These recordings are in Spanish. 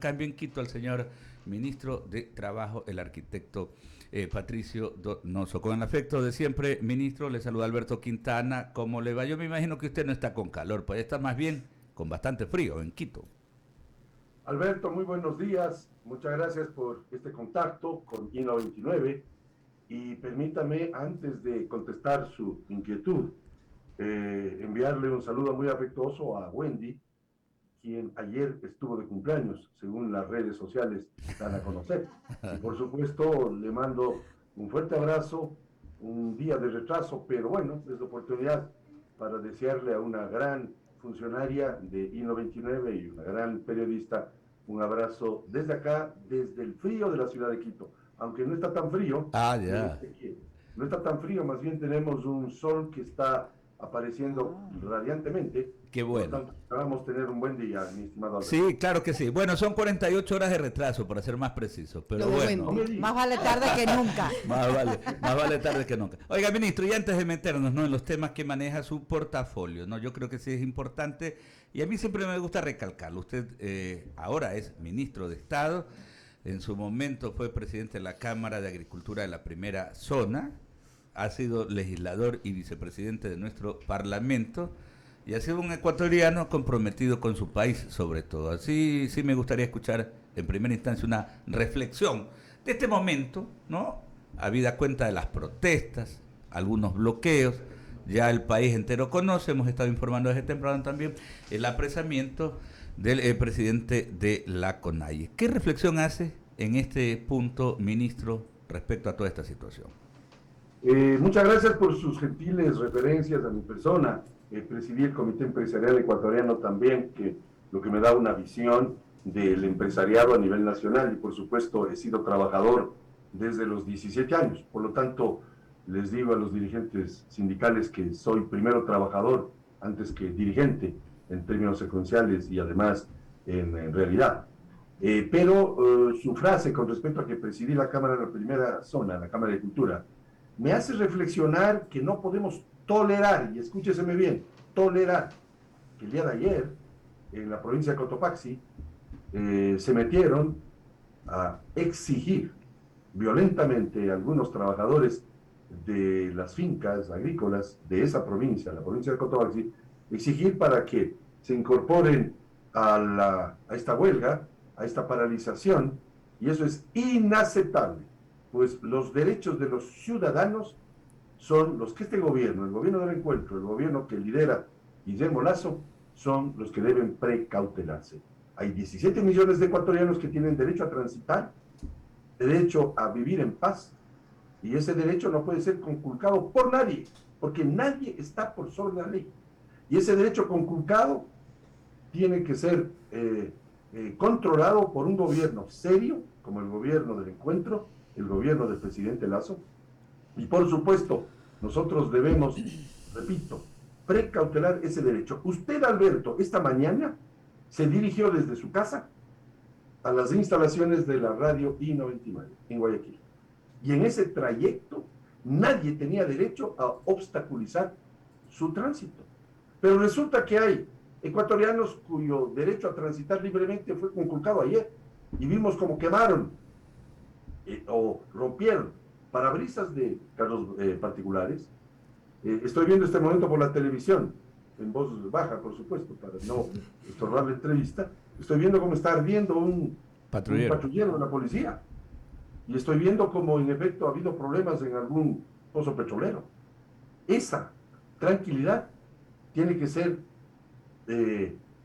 Cambio en Quito al señor ministro de Trabajo, el arquitecto Patricio Donoso. Con el afecto de siempre, ministro, le saluda Alberto Quintana. ¿Cómo le va? Yo me imagino que usted no está con calor, pues está más bien con bastante frío en Quito. Alberto, muy buenos días. Muchas gracias por este contacto con INO29 y permítame, antes de contestar su inquietud, enviarle un saludo muy afectuoso a Wendy, quien ayer estuvo de cumpleaños, según las redes sociales dan a conocer. Y por supuesto, le mando un fuerte abrazo, un día de retraso, pero bueno, es la oportunidad para desearle a una gran funcionaria de INO29 y una gran periodista un abrazo desde acá, desde el frío de la ciudad de Quito. Aunque no está tan frío, Ah, mire ya. usted que no está tan frío, más bien tenemos un sol que está apareciendo radiantemente. Qué Por lo bueno. tanto, esperamos tener un buen día, mi estimado Alberto. Sí, claro que sí. Bueno, son 48 horas de retraso, para ser más preciso, pero Lo de bueno. No me Wendy. diga. Más vale tarde que nunca. Más vale tarde que nunca. Oiga, ministro, y antes de meternos, ¿no?, en los temas que maneja su portafolio, ¿no? Yo creo que sí es importante, y a mí siempre me gusta recalcarlo. Usted ahora es ministro de Estado, en su momento fue presidente de la Cámara de Agricultura de la Primera Zona, ha sido legislador y vicepresidente de nuestro Parlamento, y ha sido un ecuatoriano comprometido con su país, sobre todo. Así sí me gustaría escuchar en primera instancia una reflexión de este momento, ¿no? Habida cuenta de las protestas, algunos bloqueos, ya el país entero conoce, hemos estado informando desde temprano también, el apresamiento del presidente de la CONAIE. ¿Qué reflexión hace en este punto, ministro, respecto a toda esta situación? Muchas gracias por sus gentiles referencias a mi persona. Presidí el Comité Empresarial Ecuatoriano también, que lo que me da una visión del empresariado a nivel nacional, y por supuesto he sido trabajador desde los 17 años. Por lo tanto, les digo a los dirigentes sindicales que soy primero trabajador antes que dirigente en términos secuenciales y además en realidad. Pero su frase con respecto a que presidí la Cámara de la Primera Zona, la Cámara de Cultura, me hace reflexionar que no podemos tolerar, y escúcheseme bien, tolerar que el día de ayer en la provincia de Cotopaxi se metieron a exigir violentamente a algunos trabajadores de las fincas agrícolas de esa provincia, la provincia de Cotopaxi, exigir para que se incorporen a esta huelga, a esta paralización, y eso es inaceptable, pues los derechos de los ciudadanos son los que este gobierno, el gobierno del encuentro, el gobierno que lidera Guillermo Lasso, son los que deben precautelarse. Hay 17 millones de ecuatorianos que tienen derecho a transitar, derecho a vivir en paz, y ese derecho no puede ser conculcado por nadie, porque nadie está por sobre la ley. Y ese derecho conculcado tiene que ser controlado por un gobierno serio, como el gobierno del encuentro, el gobierno del presidente Lasso. Y por supuesto, nosotros debemos, repito, precautelar ese derecho. Usted, Alberto, esta mañana se dirigió desde su casa a las instalaciones de la radio I-99 en Guayaquil. Y en ese trayecto nadie tenía derecho a obstaculizar su tránsito. Pero resulta que hay ecuatorianos cuyo derecho a transitar libremente fue conculcado ayer, y vimos cómo quemaron o rompieron parabrisas de carros particulares. Estoy viendo este momento por la televisión, en voz baja, por supuesto, para no estorbar la entrevista. Estoy viendo cómo está ardiendo un patrullero de la policía. Y estoy viendo cómo en efecto ha habido problemas en algún pozo petrolero. Esa tranquilidad tiene que ser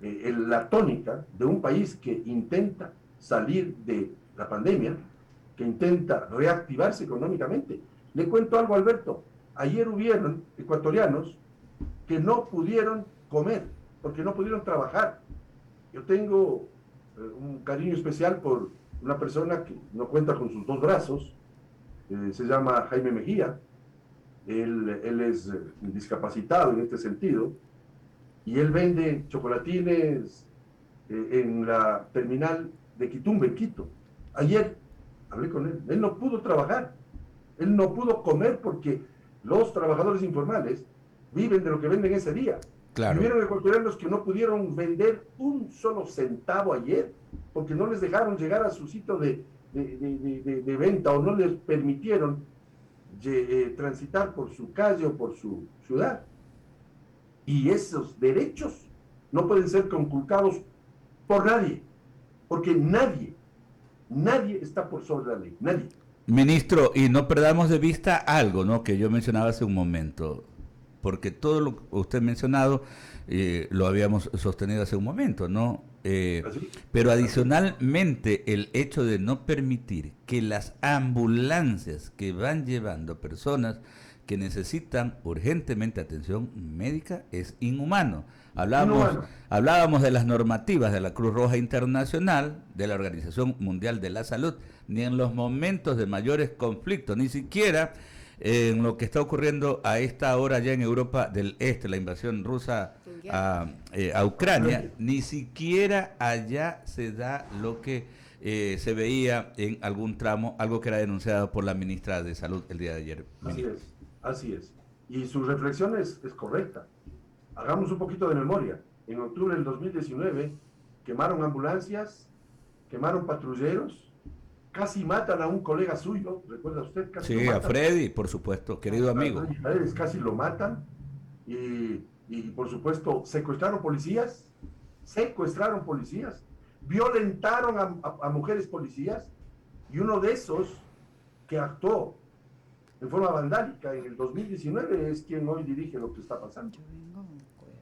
la tónica de un país que intenta salir de la pandemia, que intenta reactivarse económicamente. Le cuento algo, Alberto. Ayer hubieron ecuatorianos que no pudieron comer, porque no pudieron trabajar. Yo tengo un cariño especial por una persona que no cuenta con sus dos brazos, se llama Jaime Mejía. Él es discapacitado en este sentido, y él vende chocolatines en la terminal de Quitumbe, en Quito. Ayer hablé con él no pudo trabajar, él no pudo comer porque los trabajadores informales viven de lo que venden ese día. Claro. Hubieron ecuatorianos que no pudieron vender un solo centavo ayer porque no les dejaron llegar a su sitio de venta o no les permitieron transitar por su calle o por su ciudad. Y esos derechos no pueden ser conculcados por nadie, porque nadie está por sobre la ley, nadie. Ministro, y no perdamos de vista algo, ¿no?, que yo mencionaba hace un momento, porque todo lo que usted ha mencionado lo habíamos sostenido hace un momento, ¿no? Pero adicionalmente el hecho de no permitir que las ambulancias que van llevando personas que necesitan urgentemente atención médica es inhumano. Hablábamos de las normativas de la Cruz Roja Internacional, de la Organización Mundial de la Salud, ni en los momentos de mayores conflictos, ni siquiera en lo que está ocurriendo a esta hora ya en Europa del Este, la invasión rusa a Ucrania, ni siquiera allá se da lo que se veía en algún tramo, algo que era denunciado por la ministra de Salud el día de ayer. Así es. Y su reflexión es correcta. Hagamos un poquito de memoria. En octubre del 2019 quemaron ambulancias, quemaron patrulleros, casi matan a un colega suyo, ¿recuerda usted? Sí, a Freddy, por supuesto, querido amigo. Casi lo matan y por supuesto secuestraron policías, violentaron a mujeres policías, y uno de esos que actuó en forma vandálica en el 2019 es quien hoy dirige lo que está pasando.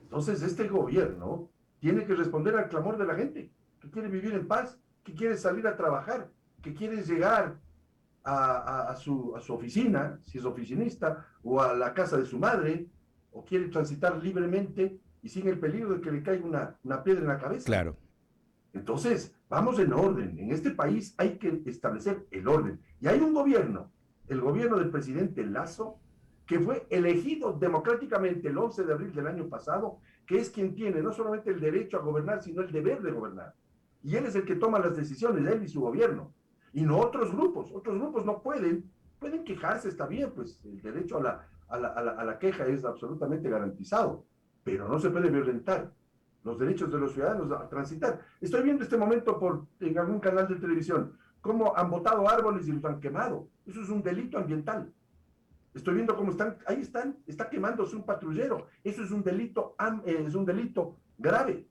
Entonces este gobierno tiene que responder al clamor de la gente que quiere vivir en paz, que quiere salir a trabajar, que quiere llegar a su oficina, si es oficinista, o a la casa de su madre, o quiere transitar libremente y sin el peligro de que le caiga una piedra en la cabeza. Claro. Entonces, vamos en orden. En este país hay que establecer el orden. Y hay un gobierno, el gobierno del presidente Lasso, que fue elegido democráticamente el 11 de abril del año pasado, que es quien tiene no solamente el derecho a gobernar, sino el deber de gobernar. Y él es el que toma las decisiones, él y su gobierno. Y no otros grupos no pueden quejarse, está bien, pues el derecho a la queja es absolutamente garantizado, pero no se puede violentar los derechos de los ciudadanos a transitar. Estoy viendo este momento en algún canal de televisión cómo han botado árboles y los han quemado. Eso es un delito ambiental. Estoy viendo cómo está quemándose un patrullero. Eso es un delito grave.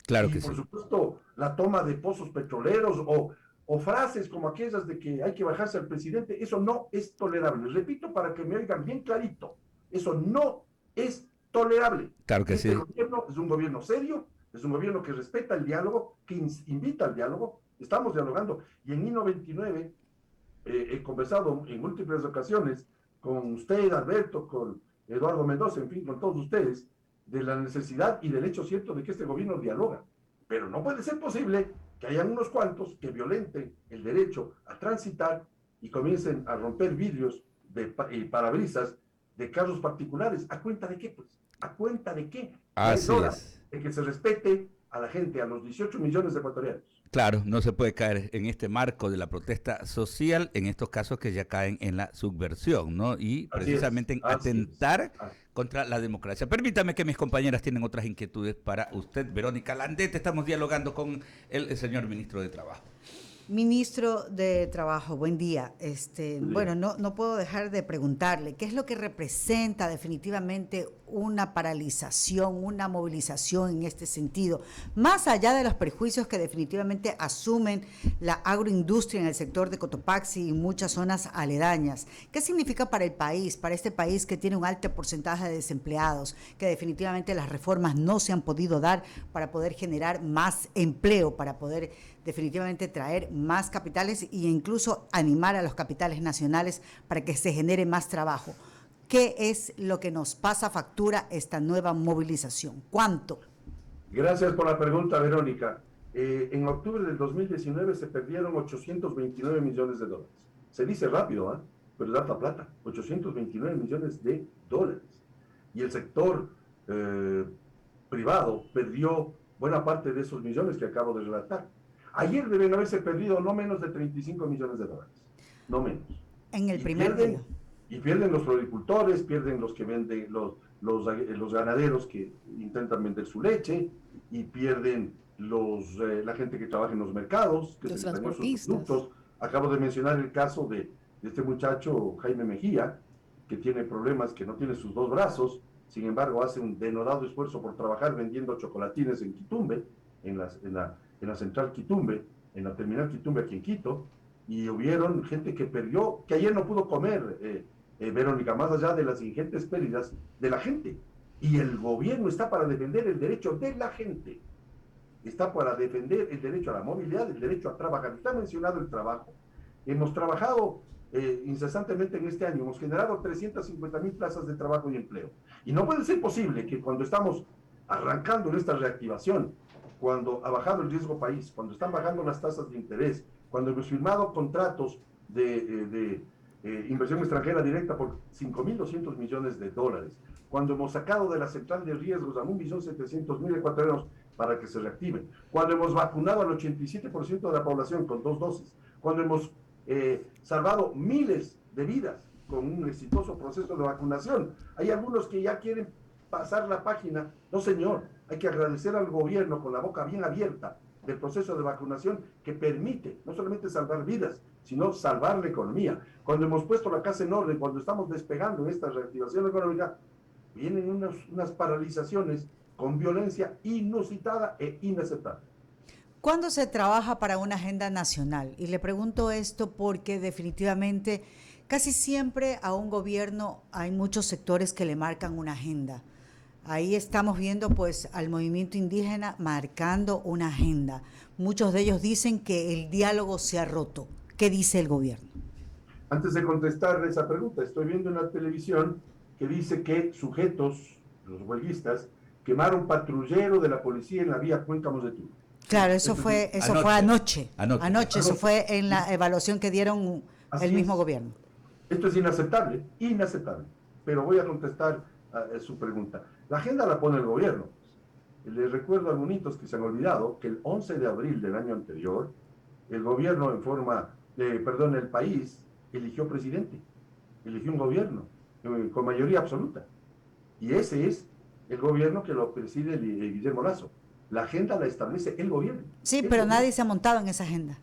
Claro y que por sí. supuesto, la toma de pozos petroleros o frases como aquellas de que hay que bajarse al presidente, eso no es tolerable. Repito para que me oigan bien clarito, eso no es tolerable. Claro que Este sí. gobierno es un gobierno serio, es un gobierno que respeta el diálogo, que invita al diálogo, estamos dialogando. Y en I-99 he conversado en múltiples ocasiones con usted, Alberto, con Eduardo Mendoza, en fin, con todos ustedes, de la necesidad y del hecho cierto de que este gobierno dialoga. Pero no puede ser posible que hayan unos cuantos que violenten el derecho a transitar y comiencen a romper vidrios y parabrisas de carros particulares. ¿A cuenta de qué, pues? ¿A cuenta de qué? Así es hora es. de que se respete a la gente, a los 18 millones de ecuatorianos. Claro, no se puede caer en este marco de la protesta social, en estos casos que ya caen en la subversión, ¿no? Y precisamente en atentar contra la democracia. Permítame que mis compañeras tienen otras inquietudes para usted, Verónica Landete. Estamos dialogando con el señor ministro de Trabajo. Ministro de Trabajo, buen día. Bueno, no puedo dejar de preguntarle, ¿qué es lo que representa definitivamente una paralización, una movilización en este sentido? Más allá de los perjuicios que definitivamente asumen la agroindustria en el sector de Cotopaxi y muchas zonas aledañas. ¿Qué significa para el país, para este país que tiene un alto porcentaje de desempleados, que definitivamente las reformas no se han podido dar para poder generar más empleo, para poder definitivamente traer más capitales e incluso animar a los capitales nacionales para que se genere más trabajo? ¿Qué es lo que nos pasa factura esta nueva movilización? ¿Cuánto? Gracias por la pregunta, Verónica. En octubre del 2019 se perdieron 829 millones de dólares. Se dice rápido, pero es harta plata. 829 millones de dólares. Y el sector privado perdió buena parte de esos millones que acabo de relatar. Ayer deben haberse perdido no menos de 35 millones de dólares. No menos. En el primer día. Y pierden los floricultores, pierden los que venden, los ganaderos que intentan vender su leche y pierden la gente que trabaja en los mercados, que los se les dañan sus transportistas. productos. Acabo de mencionar el caso de este muchacho, Jaime Mejía, que tiene problemas, que no tiene sus dos brazos, sin embargo hace un denodado esfuerzo por trabajar vendiendo chocolatines en Quitumbe, en la central Quitumbe, en la terminal Quitumbe aquí en Quito, y hubieron gente que perdió, que ayer no pudo comer, Verónica, más allá de las ingentes pérdidas de la gente. Y el gobierno está para defender el derecho de la gente, está para defender el derecho a la movilidad, el derecho a trabajar. Está mencionado el trabajo. Hemos trabajado incesantemente en este año, hemos generado 350,000 plazas de trabajo y empleo. Y no puede ser posible que cuando estamos arrancando en esta reactivación, cuando ha bajado el riesgo país, cuando están bajando las tasas de interés, cuando hemos firmado contratos de inversión extranjera directa por 5.200 millones de dólares, cuando hemos sacado de la central de riesgos a 1.700.000 ecuatorianos para que se reactiven, cuando hemos vacunado al 87% de la población con 2 dosis, cuando hemos salvado miles de vidas con un exitoso proceso de vacunación. Hay algunos que ya quieren pasar la página. No, señor, hay que agradecer al gobierno con la boca bien abierta del proceso de vacunación que permite no solamente salvar vidas, sino salvar la economía. Cuando hemos puesto la casa en orden, cuando estamos despegando en esta reactivación económica, vienen unas paralizaciones con violencia inusitada e inaceptable. ¿Cuándo se trabaja para una agenda nacional? Y le pregunto esto porque definitivamente casi siempre a un gobierno hay muchos sectores que le marcan una agenda. Ahí estamos viendo pues al movimiento indígena marcando una agenda. Muchos de ellos dicen que el diálogo se ha roto. ¿Qué dice el gobierno? Antes de contestar esa pregunta, estoy viendo en la televisión que dice que sujetos, los huelguistas, quemaron patrullero de la policía en la vía Cuencamos de Turo. Claro, eso fue anoche. Anoche, eso fue en la evaluación que dieron el mismo gobierno. Esto es inaceptable, inaceptable. Pero voy a contestar a su pregunta. La agenda la pone el gobierno. Les recuerdo a algunos que se han olvidado que el 11 de abril del año anterior, el gobierno el país eligió presidente, eligió un gobierno con mayoría absoluta. Y ese es el gobierno que lo preside Guillermo Lasso. La agenda la establece el gobierno. Sí, pero nadie se ha montado en esa agenda.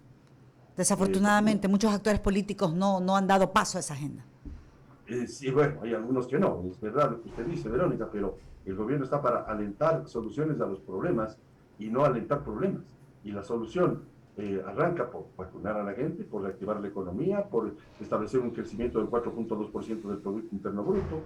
Desafortunadamente, muchos actores políticos no han dado paso a esa agenda. Sí, bueno, hay algunos que no, es verdad lo que usted dice, Verónica, pero el gobierno está para alentar soluciones a los problemas y no alentar problemas. Y la solución arranca por vacunar a la gente, por reactivar la economía, por establecer un crecimiento del 4.2% del Producto Interno Bruto,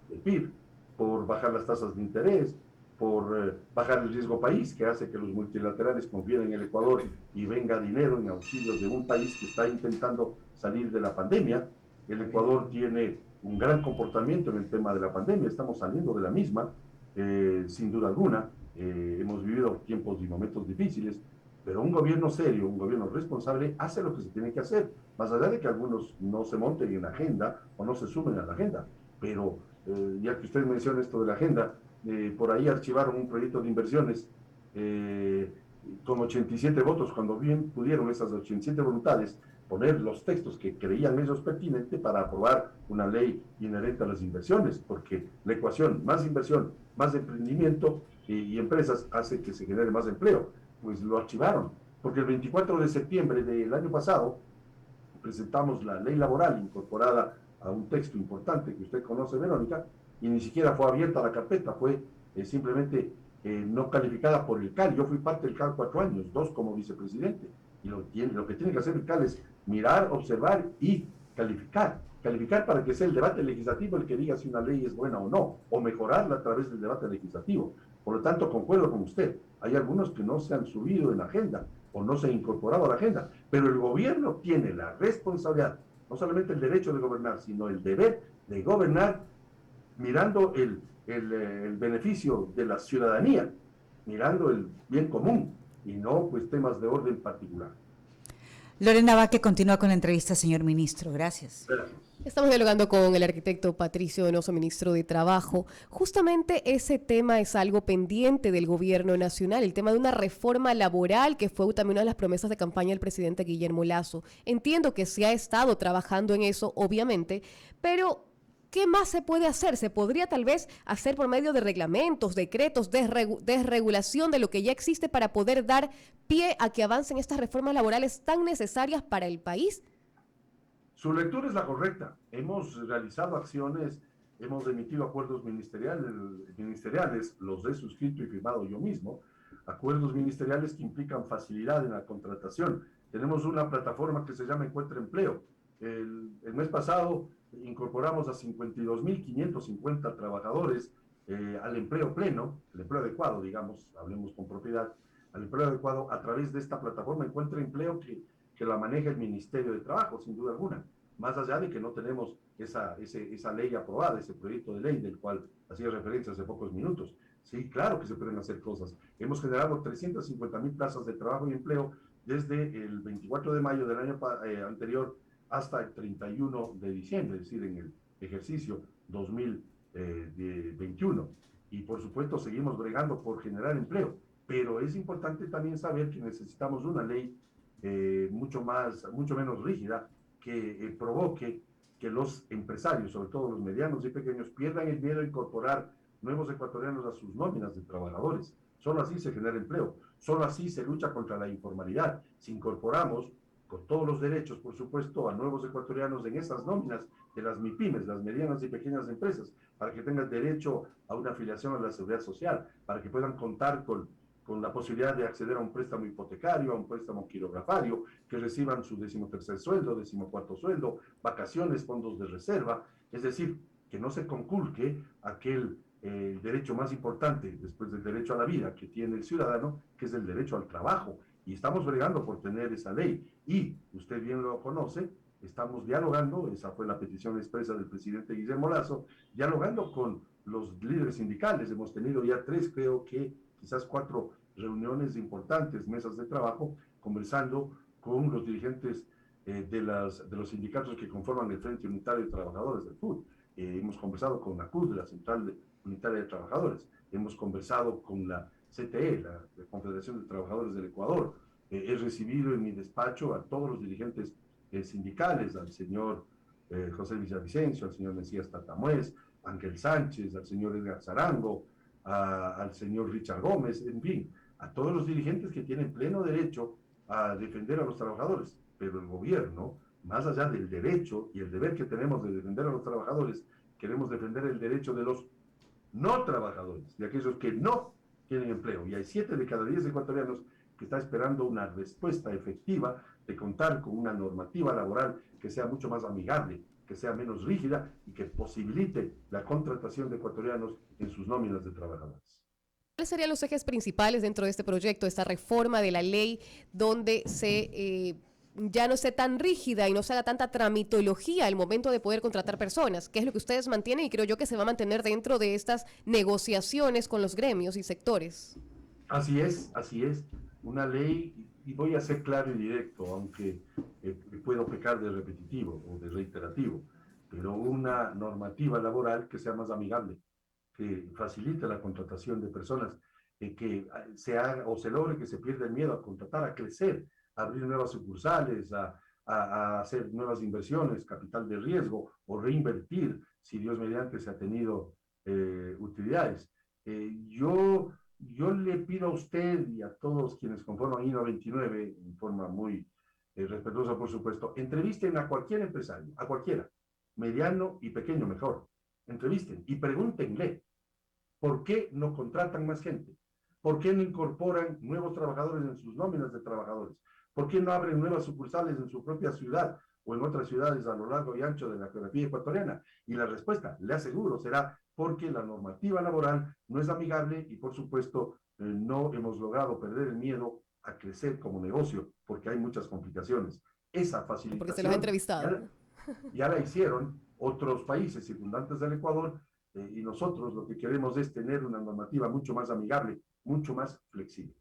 del PIB, por bajar las tasas de interés, por bajar el riesgo país, que hace que los multilaterales confíen en el Ecuador y venga dinero en auxilio de un país que está intentando salir de la pandemia. El Ecuador tiene un gran comportamiento en el tema de la pandemia, estamos saliendo de la misma, sin duda alguna. Hemos vivido tiempos y momentos difíciles, pero un gobierno serio, un gobierno responsable, hace lo que se tiene que hacer, más allá de que algunos no se monten en la agenda o no se sumen a la agenda. Pero ya que usted menciona esto de la agenda, por ahí archivaron un proyecto de inversiones con 87 votos, cuando bien pudieron esas 87 voluntades poner los textos que creían ellos pertinentes para aprobar una ley inherente a las inversiones, porque la ecuación más inversión, más emprendimiento y empresas hace que se genere más empleo. Pues lo archivaron, porque el 24 de septiembre del año pasado presentamos la ley laboral incorporada a un texto importante que usted conoce, Verónica, y ni siquiera fue abierta la carpeta, fue simplemente no calificada por el CAL. Yo fui parte del CAL 4 años, 2 como vicepresidente, y lo que tiene que hacer el CAL es mirar, observar y calificar para que sea el debate legislativo el que diga si una ley es buena o no, o mejorarla a través del debate legislativo. Por lo tanto, concuerdo con usted, hay algunos que no se han subido en la agenda o no se han incorporado a la agenda, pero el gobierno tiene la responsabilidad, no solamente el derecho de gobernar, sino el deber de gobernar mirando el beneficio de la ciudadanía, mirando el bien común y no pues temas de orden particular. Lorena Vázquez continúa con la entrevista, señor ministro. Gracias. Gracias. Estamos dialogando con el arquitecto Patricio Donoso, ministro de Trabajo. Justamente ese tema es algo pendiente del gobierno nacional, el tema de una reforma laboral que fue también una de las promesas de campaña del presidente Guillermo Lasso. Entiendo que se ha estado trabajando en eso, obviamente, pero ¿Qué más se puede hacer? ¿Se podría tal vez hacer por medio de reglamentos, decretos, desregulación de lo que ya existe para poder dar pie a que avancen estas reformas laborales tan necesarias para el país? Su lectura es la correcta. Hemos realizado acciones, hemos emitido acuerdos ministeriales, los he suscrito y firmado yo mismo, acuerdos ministeriales que implican facilidad en la contratación. Tenemos una plataforma que se llama Encuentra Empleo. El mes pasado incorporamos a 52.550 trabajadores al empleo pleno, el empleo adecuado, digamos, hablemos con propiedad, al empleo adecuado a través de esta plataforma Encuentra Empleo que la maneja el Ministerio de Trabajo, sin duda alguna. Más allá de que no tenemos esa ley aprobada, ese proyecto de ley del cual hacía referencia hace pocos minutos. Sí, claro que se pueden hacer cosas. Hemos generado 350.000 plazas de trabajo y empleo desde el 24 de mayo del año anterior hasta el 31 de diciembre, es decir, en el ejercicio 2021. Y por supuesto seguimos bregando por generar empleo, pero es importante también saber que necesitamos una ley mucho menos rígida que provoque que los empresarios, sobre todo los medianos y pequeños, pierdan el miedo a incorporar nuevos ecuatorianos a sus nóminas de trabajadores. Solo así se genera empleo, solo así se lucha contra la informalidad. Si incorporamos con todos los derechos, por supuesto, a nuevos ecuatorianos en esas nóminas de las MIPYMES, las medianas y pequeñas empresas, para que tengan derecho a una afiliación a la seguridad social, para que puedan contar con la posibilidad de acceder a un préstamo hipotecario, a un préstamo quirografario, que reciban su 13º sueldo, 14º sueldo, vacaciones, fondos de reserva, es decir, que no se conculque aquel derecho más importante después del derecho a la vida que tiene el ciudadano, que es el derecho al trabajo. Y estamos bregando por tener esa ley. Y usted bien lo conoce, estamos dialogando, esa fue la petición expresa del presidente Guillermo Lasso, dialogando con los líderes sindicales. Hemos tenido ya 3, creo que quizás 4 reuniones importantes, mesas de trabajo, conversando con los dirigentes de los sindicatos que conforman el Frente Unitario de Trabajadores del FUT. Hemos conversado con la CUT, la Central Unitaria de Trabajadores. Hemos conversado con la CTE, la Confederación de Trabajadores del Ecuador. He recibido en mi despacho a todos los dirigentes sindicales, al señor José Villavicencio, al señor Mesías Tatamuez, Ángel Sánchez, al señor Edgar Zarango, al señor Richard Gómez, en fin, a todos los dirigentes que tienen pleno derecho a defender a los trabajadores. Pero el gobierno, más allá del derecho y el deber que tenemos de defender a los trabajadores, queremos defender el derecho de los no trabajadores, de aquellos que no tienen empleo. Y hay 7 de cada 10 ecuatorianos que están esperando una respuesta efectiva de contar con una normativa laboral que sea mucho más amigable, que sea menos rígida y que posibilite la contratación de ecuatorianos en sus nóminas de trabajadores. ¿Cuáles serían los ejes principales dentro de este proyecto, esta reforma de la ley, donde ya no sea tan rígida y no se haga tanta tramitología al momento de poder contratar personas, que es lo que ustedes mantienen y creo yo que se va a mantener dentro de estas negociaciones con los gremios y sectores? Así es, una ley, y voy a ser claro y directo, aunque puedo pecar de repetitivo o de reiterativo, pero una normativa laboral que sea más amigable, que facilite la contratación de personas, que se haga o se logre que se pierda el miedo a contratar, a crecer, a abrir nuevas sucursales, a hacer nuevas inversiones, capital de riesgo, o reinvertir, si Dios mediante se ha tenido utilidades. Yo le pido a usted y a todos quienes conforman INO 29, en forma muy respetuosa, por supuesto, entrevisten a cualquier empresario, a cualquiera, mediano y pequeño mejor. Entrevisten y pregúntenle, ¿por qué no contratan más gente? ¿Por qué no incorporan nuevos trabajadores en sus nóminas de trabajadores? ¿Por qué no abren nuevas sucursales en su propia ciudad o en otras ciudades a lo largo y ancho de la geografía ecuatoriana? Y la respuesta, le aseguro, será porque la normativa laboral no es amigable y, por supuesto, no hemos logrado perder el miedo a crecer como negocio, porque hay muchas complicaciones. Esa facilitación... Porque se los ha entrevistado. Ya la hicieron otros países circundantes del Ecuador, y nosotros lo que queremos es tener una normativa mucho más amigable, mucho más flexible.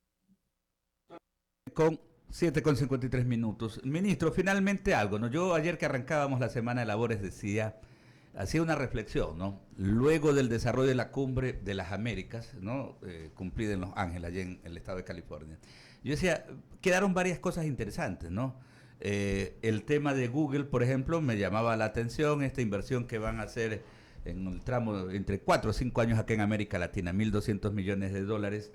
Con 7:53. Ministro, finalmente algo, ¿no? Yo ayer que arrancábamos la semana de labores hacía una reflexión, ¿no? Luego del desarrollo de la Cumbre de las Américas, ¿no? Cumplida en Los Ángeles, allá en el estado de California. Yo decía, quedaron varias cosas interesantes, ¿no? El tema de Google, por ejemplo, me llamaba la atención, esta inversión que van a hacer en el tramo entre 4 o 5 años acá en América Latina, $1.200 millones,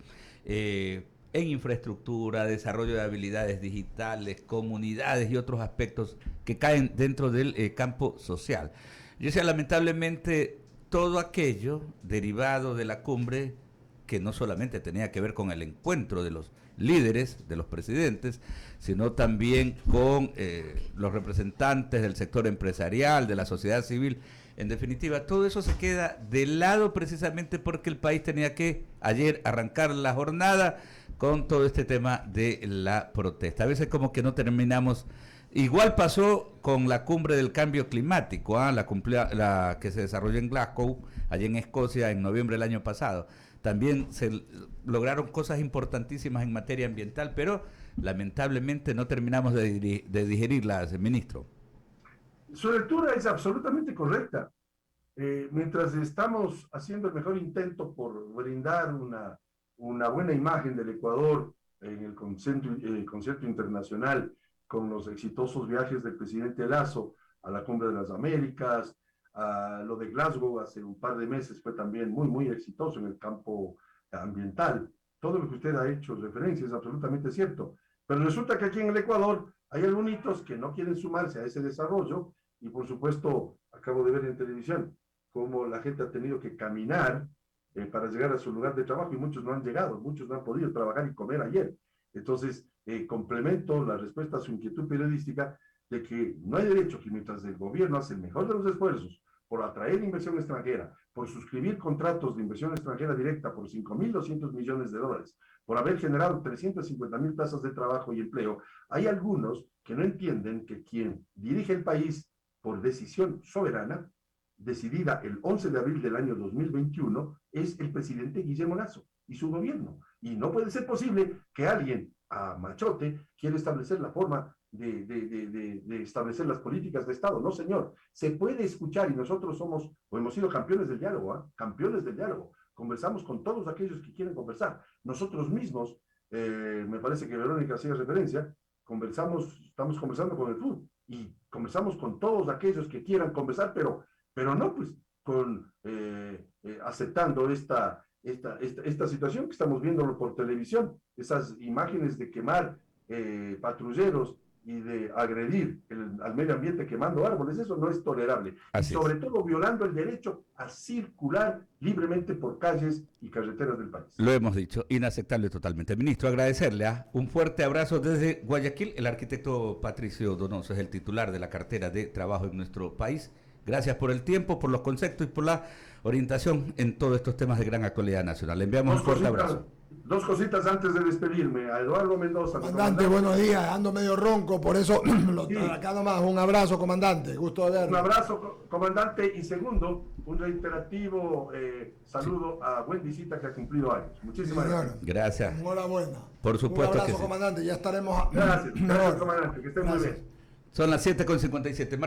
en infraestructura, desarrollo de habilidades digitales, comunidades y otros aspectos que caen dentro del campo social. Yo decía, lamentablemente, todo aquello derivado de la cumbre, que no solamente tenía que ver con el encuentro de los líderes, de los presidentes, sino también con los representantes del sector empresarial, de la sociedad civil. En definitiva, todo eso se queda de lado precisamente porque el país tenía que ayer arrancar la jornada con todo este tema de la protesta. A veces como que no terminamos. Igual pasó con la cumbre del cambio climático, la que se desarrolló en Glasgow, allí en Escocia, en noviembre del año pasado. También se lograron cosas importantísimas en materia ambiental, pero lamentablemente no terminamos de digerirlas, ministro. Su lectura es absolutamente correcta. Mientras estamos haciendo el mejor intento por brindar una buena imagen del Ecuador en el concierto internacional, con los exitosos viajes del presidente Lasso a la Cumbre de las Américas, a lo de Glasgow hace un par de meses fue también muy, muy exitoso en el campo ambiental. Todo lo que usted ha hecho referencia es absolutamente cierto. Pero resulta que aquí en el Ecuador hay algunos que no quieren sumarse a ese desarrollo y, por supuesto, acabo de ver en televisión cómo la gente ha tenido que caminar para llegar a su lugar de trabajo y muchos no han llegado, muchos no han podido trabajar y comer ayer. Entonces, complemento la respuesta a su inquietud periodística de que no hay derecho que mientras el gobierno hace el mejor de los esfuerzos por atraer inversión extranjera, por suscribir contratos de inversión extranjera directa por $5.200 millones, por haber generado 350.000 plazas de trabajo y empleo, hay algunos que no entienden que quien dirige el país por decisión soberana, decidida el 11 de abril del año 2021, es el presidente Guillermo Lasso y su gobierno. Y no puede ser posible que alguien a machote quiera establecer la forma de establecer las políticas de Estado. No, señor. Se puede escuchar y nosotros somos, o hemos sido campeones del diálogo, campeones del diálogo. Conversamos con todos aquellos que quieren conversar. Nosotros mismos, me parece que Verónica hacía referencia, estamos conversando con el FUD y conversamos con todos aquellos que quieran conversar, pero no pues aceptando esta situación que estamos viendo por televisión, esas imágenes de quemar patrulleros y de agredir al medio ambiente quemando árboles. Eso no es tolerable. Así y sobre es. todo violando el derecho a circular libremente por calles y carreteras del país. Lo hemos dicho, inaceptable totalmente. Ministro, agradecerle un fuerte abrazo desde Guayaquil. El arquitecto Patricio Donoso es el titular de la cartera de trabajo en nuestro país. Gracias por el tiempo, por los conceptos y por la orientación en todos estos temas de gran actualidad nacional. Le enviamos un fuerte abrazo. Dos cositas antes de despedirme. A Eduardo Mendoza. Comandante, buenos días. Ando medio ronco, por eso acá nomás. Un abrazo, comandante. Gusto de verlo. Un abrazo, comandante. Y segundo, un reiterativo saludo a Wendy Cita, que ha cumplido años. Muchísimas gracias. Gracias. Enhorabuena. Por supuesto. Un abrazo, que sí. comandante. Ya estaremos. Gracias, comandante. Que estén muy bien. Son las 7:57.